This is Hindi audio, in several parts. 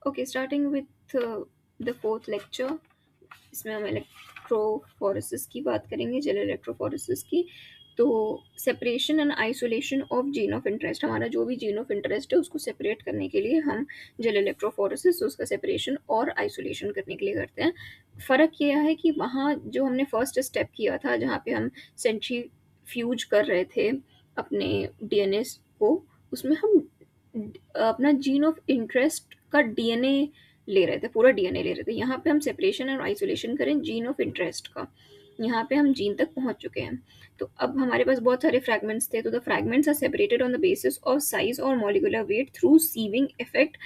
Okay, starting with the fourth lecture. इसमें हम इलेक्ट्रोफोरेसिस की बात करेंगे, जेल इलेक्ट्रोफोरेसिस की। तो separation and isolation of gene of interest, हमारा जो भी जीन ऑफ इंटरेस्ट है उसको सेपरेट करने के लिए हम जेल इलेक्ट्रोफोरेसिस, उसका सेपरेशन और आइसोलेशन करने के लिए करते हैं। फ़र्क यह है कि वहाँ जो हमने फर्स्ट स्टेप किया था, जहाँ पे हम सेंट्रीफ्यूज कर रहे थे अपने डीएनए को, उसमें हम अपना जीन ऑफ इंटरेस्ट का डीएनए ले रहे थे, पूरा डीएनए ले रहे थे। यहाँ पे हम सेपरेशन और आइसोलेशन करें जीन ऑफ इंटरेस्ट का, यहाँ पे हम जीन तक पहुंच चुके हैं। तो अब हमारे पास बहुत सारे फ्रैगमेंट्स थे, तो the fragments are separated on the basis of size और molecular weight through sieving effect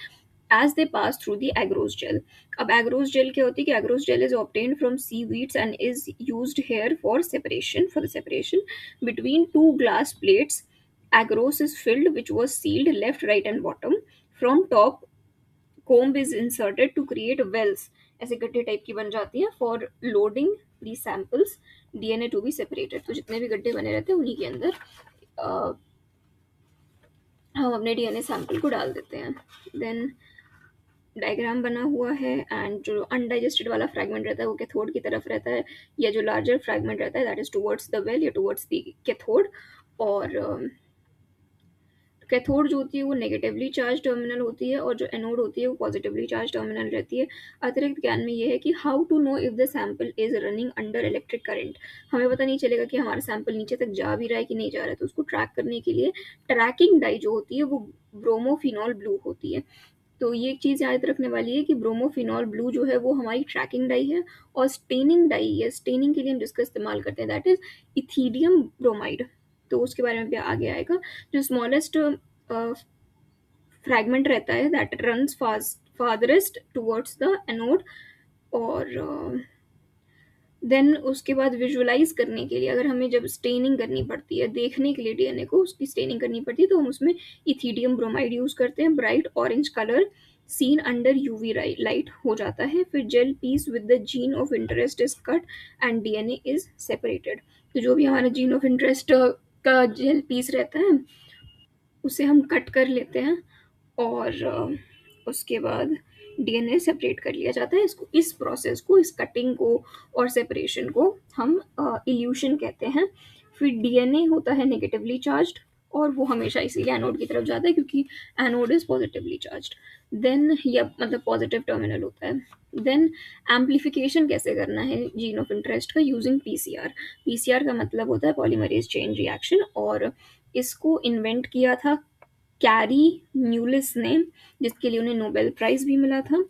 as they pass through the agarose gel. अब agarose gel क्या होती है कि agarose gel is obtained from seaweeds and is used here for separation, for the separation between two glass plates. Agarose is filled, which was sealed left, right and bottom. From top, comb is inserted to create wells, ऐसे गड्ढे टाइप की बन जाती हैं for loading these samples DNA to be separated. तो जितने भी गड्ढे बने रहते हैं उन्हीं के अंदर अ, हम अपने डीएनए सैंपल को डाल देते हैं। देन डायग्राम बना हुआ है, एंड जो अनडाइजेस्टेड वाला फ्रैगमेंट रहता है वो कैथोड की तरफ रहता है, या जो लार्जर फ्रैगमेंट रहता है that is towards the well या टुवर्ड्स द कैथोड। और कैथोड जो होती है वो नेगेटिवली चार्ज टर्मिनल होती है, और जो एनोड होती है वो पॉजिटिवली चार्ज टर्मिनल रहती है। अतिरिक्त ज्ञान में ये है कि how to know if the sample is running under electric current, हमें पता नहीं चलेगा कि हमारा सैंपल नीचे तक जा भी रहा है कि नहीं जा रहा है। तो उसको ट्रैक करने के लिए ट्रैकिंग डाई जो होती है वो ब्रोमोफिनॉल ब्लू होती है। तो ये एक चीज़ याद रखने वाली है कि ब्रोमोफिनॉल ब्लू जो है वो हमारी ट्रैकिंग डाई है, और स्टेनिंग डाई, या स्टेनिंग के लिए हम जिसका इस्तेमाल करते हैं दैट इज इथीडियम ब्रोमाइड। तो उसके बारे में भी आगे आएगा। जो स्मॉलेस्ट फ्रैगमेंट रहता है that runs farthest towards the anode. और देन उसके बाद विजुअलाइज करने के लिए, अगर हमें जब स्टेनिंग करनी पड़ती है, देखने के लिए डीएनए को उसकी स्टेनिंग करनी पड़ती है, तो हम उसमें इथीडियम ब्रोमाइड यूज करते हैं। Bright orange colour seen under UV light हो जाता है। फिर gel piece with the gene of interest is cut and DNA is separated. तो जो भी हमारा जीन ऑफ इंटरेस्ट का जेल पीस रहता है उसे हम कट कर लेते हैं, और उसके बाद डीएनए सेपरेट कर लिया जाता है। इसको, इस प्रोसेस को, इस कटिंग को और सेपरेशन को हम इल्यूशन कहते हैं। फिर डीएनए होता है नेगेटिवली चार्ज्ड, और वो हमेशा इसीलिए एनोड की तरफ जाता है क्योंकि anode is positively charged. Then, या मतलब पॉजिटिव टर्मिनल होता है। देन एम्प्लीफिकेशन कैसे करना है जीन ऑफ इंटरेस्ट का, यूजिंग पीसीआर। पीसीआर का मतलब होता है पॉलीमरेज चेन रिएक्शन, और इसको इन्वेंट किया था कैरी न्यूलिस ने, जिसके लिए उन्हें नोबेल प्राइज भी मिला था।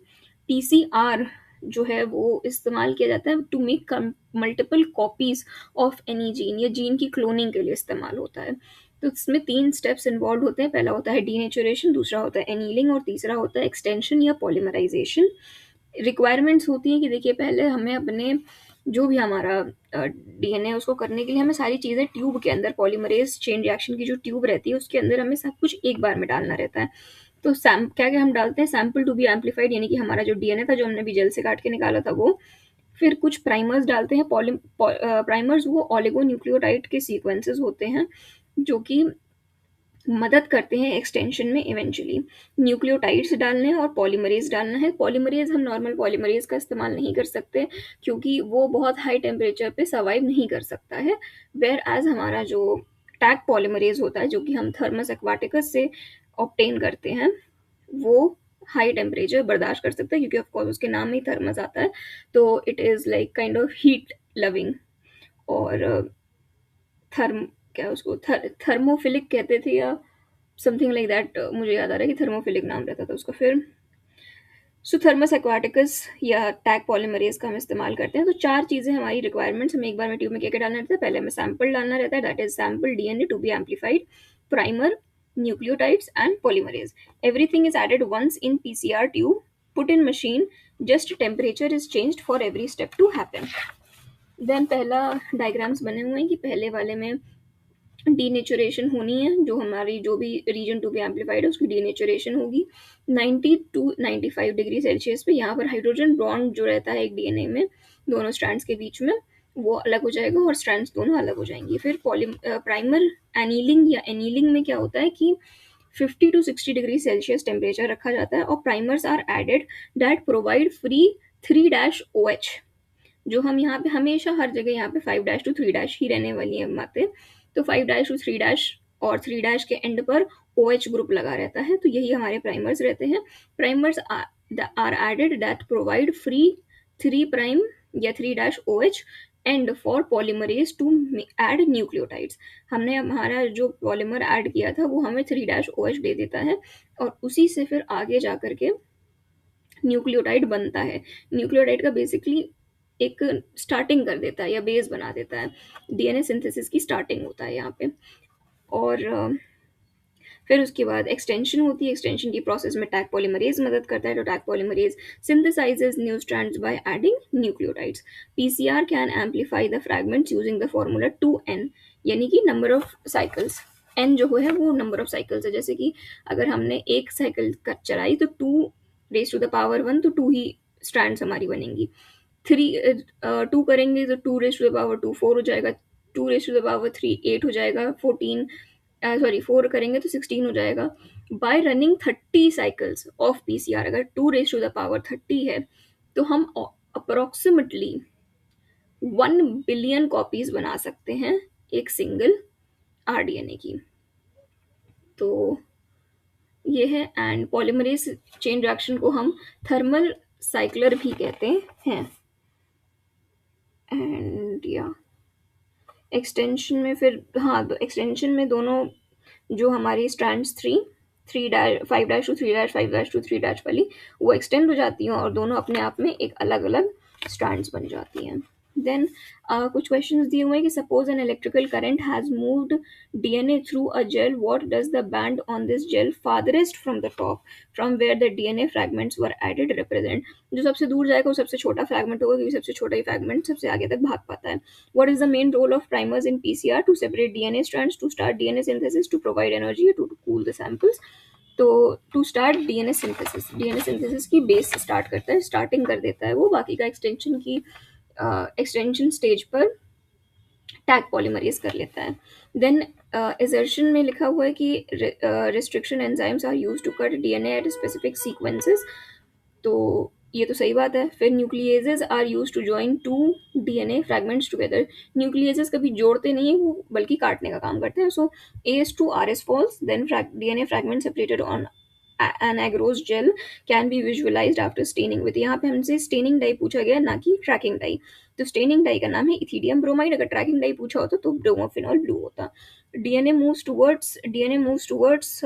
पीसीआर जो है वो इस्तेमाल किया जाता है to make multiple copies of any gene, या जीन की क्लोनिंग के लिए इस्तेमाल होता है। तो इसमें तीन स्टेप्स इन्वॉल्व होते हैं। पहला होता है डीनेचुरेशन, दूसरा होता है एनीलिंग, और तीसरा होता है एक्सटेंशन या पॉलीमराइजेशन। रिक्वायरमेंट्स होती हैं कि देखिए, पहले हमें अपने जो भी हमारा डीएनए उसको करने के लिए हमें सारी चीज़ें ट्यूब के अंदर, पॉलीमरेज चेन रिएक्शन की जो ट्यूब रहती है उसके अंदर हमें सब कुछ एक बार में डालना रहता है। तो क्या क्या हम डालते हैं, सैम्पल टू बी एम्पलीफाइड, यानी कि हमारा जो डीएनए था जो हमने भी जेल से काट के निकाला था वो। फिर कुछ प्राइमर्स डालते हैं। प्राइमर्स वो ऑलिगो न्यूक्लियोटाइड के सीक्वेंसेस होते हैं जो कि मदद करते हैं एक्सटेंशन में। इवेंचुअली न्यूक्लियोटाइड्स डालने हैं और पॉलीमरेज डालना है। पॉलीमरेज, हम नॉर्मल पॉलीमरेज का इस्तेमाल नहीं कर सकते क्योंकि वो बहुत हाई टेम्परेचर पे सर्वाइव नहीं कर सकता है। वेयर एज हमारा जो टैग पॉलीमरेज होता है, जो कि हम थर्मस एक्वाटिकस से ऑब्टेन करते हैं, वो हाई टेम्परेचर बर्दाश्त कर सकता है क्योंकि ऑफकोर्स उसके नाम में ही थर्मस आता है। तो it is like kind of heat loving. और थर्म क्या उसको थर्मोफिलिक कहते थे, या समथिंग लाइक दैट। मुझे याद आ रहा है कि थर्मोफिलिक नाम रहता था उसका। फिर सुथर्मस एक्वाटिकस या टैग पॉलीमरेज का हम इस्तेमाल करते हैं। तो चार चीज़ें हमारी रिक्वायरमेंट्स, हमें एक बार में ट्यूब में क्या क्या डालना रहता है। पहले हमें सैंपल डालना रहता है, that is sample DNA to be amplified, primer, nucleotides and polymerase. Everything is added once in PCR tube, put in machine, just temperature is changed for every step to happen. Then पहला डायग्राम्स बने हुए हैं कि पहले वाले में डीनेचुरेशन होनी है, जो हमारी जो भी रीजन टू बी एम्पलीफाइड है उसकी डीनेचुरेशन होगी 90 टू 95 डिग्री सेल्सियस पे। यहाँ पर हाइड्रोजन बॉन्ड जो रहता है एक डीएनए में दोनों स्ट्रैंड्स के बीच में, वो अलग हो जाएगा और स्ट्रैंड्स दोनों अलग हो जाएंगी। फिर प्राइमर एनीलिंग, या एनीलिंग में क्या होता है कि 50 to 60 डिग्री सेल्सियस टेम्परेचर रखा जाता है, और primers are added that provide free 3-OH। जो हम यहाँ पे हमेशा हर जगह यहाँ पे 5-to 3- ही रहने वाली है बातें, तो 5-to 3- और 3- के एंड पर OH ग्रुप लगा रहता है, तो यही हमारे प्राइमर्स रहते हैं। Primers are added that provide free 3' या 3-OH and for polymerase to add nucleotides. हमने हमारा जो पॉलीमर ऐड किया था वो हमें 3-OH दे देता है, और उसी से फिर आगे जा करके न्यूक्लियोटाइड बनता है। न्यूक्लियोटाइड का बेसिकली एक स्टार्टिंग कर देता है या बेस बना देता है, डीएनए सिंथेसिस की स्टार्टिंग होता है यहाँ पे। और फिर उसके बाद एक्सटेंशन होती है। एक्सटेंशन की प्रोसेस में टैग पॉलीमरेज मदद करता है, तो tag polymerase synthesizes new strands by adding nucleotides. PCR can amplify the fragments using the formula 2n, यानी कि नंबर ऑफ साइकिल्स। n जो है वो नंबर ऑफ साइकिल्स है, जैसे कि अगर हमने एक साइकिल चलाई तो 2 raised to the power 1, तो 2 ही स्ट्रैंड्स हमारी बनेंगी। 2 करेंगे तो 2 raised to the power 2 4 हो जाएगा, 2 raised to the power 3 8 हो जाएगा, 4 करेंगे तो 16 हो जाएगा। Bye running 30 cycles of PCR, अगर 2 raised to the power 30 है तो हम अप्रोक्सीमेटली 1 बिलियन कॉपीज बना सकते हैं एक सिंगल आरडीएनए की। तो ये है। एंड पॉलीमरेज चेन रिएक्शन को हम थर्मल साइक्लर भी कहते हैं। एंड या एक्सटेंशन में फिर, हाँ, तो एक्सटेंशन में दोनों जो हमारी स्ट्रैंड्स 5-to 3- 5-to 3 वाली वो एक्सटेंड हो जाती हैं, और दोनों अपने आप में एक अलग अलग स्ट्रैंड्स बन जाती हैं। देन कुछ क्वेश्चंस दिए हुए हैं कि suppose an electrical current has moved DNA through a gel, what does the band on this gel farthest from the top from where the DNA fragments were added represent. जो सबसे दूर जाएगा वो सबसे छोटा फ्रैगमेंट होगा, क्योंकि सबसे छोटा ही फ्रैगमेंट सबसे आगे तक भाग पाता है। What is the main role of primers in PCR? To separate DNA strands, to start DNA synthesis, to provide energy, to cool the samples. तो टू स्टार्ट डीएनए सिंथेसिस की बेस से स्टार्ट करता है, स्टार्टिंग कर देता है वो, बाकी का एक्सटेंशन की एक्सटेंशन स्टेज पर टैग पॉलीमरेज कर लेता है। देन एजर्शन में लिखा हुआ है कि restriction enzymes are use to cut DNA at specific sequences, तो ये तो सही बात है। फिर nucleases are use to join 2 DNA fragments together. Nucleases कभी जोड़ते नहीं है वो, बल्कि काटने का काम करते हैं। So as to R S falls, then DNA fragment separated on an agarose gel can be visualized after staining with। यहाँ पे हमसे स्टेनिंग डाई पूछा गया, ना कि ट्रैकिंग डाई। तो स्टेनिंग डाई का नाम है इथिडियम ब्रोमाइड, अगर ट्रैकिंग डाई पूछा होता तो ब्रोमोफिनॉल ब्लू होता। DNA moves towards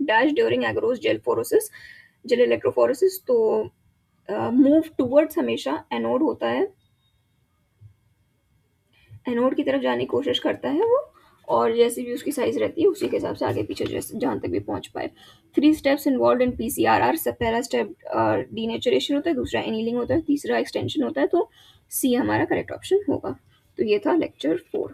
dash during agarose gel electrophoresis. तो मूव टुवर्ड्स हमेशा एनोड होता है, एनोड की तरफ जाने की कोशिश करता है वो, और जैसे भी उसकी साइज रहती है उसी के हिसाब से आगे पीछे जैसे जहाँ तक भी पहुंच पाए। 3 स्टेप्स इन्वॉल्व इन पीसीआर। सब पहला स्टेप डीनेचुरेशन होता है, दूसरा एनीलिंग होता है, तीसरा एक्सटेंशन होता है, तो सी हमारा करेक्ट ऑप्शन होगा। तो ये था लेक्चर 4।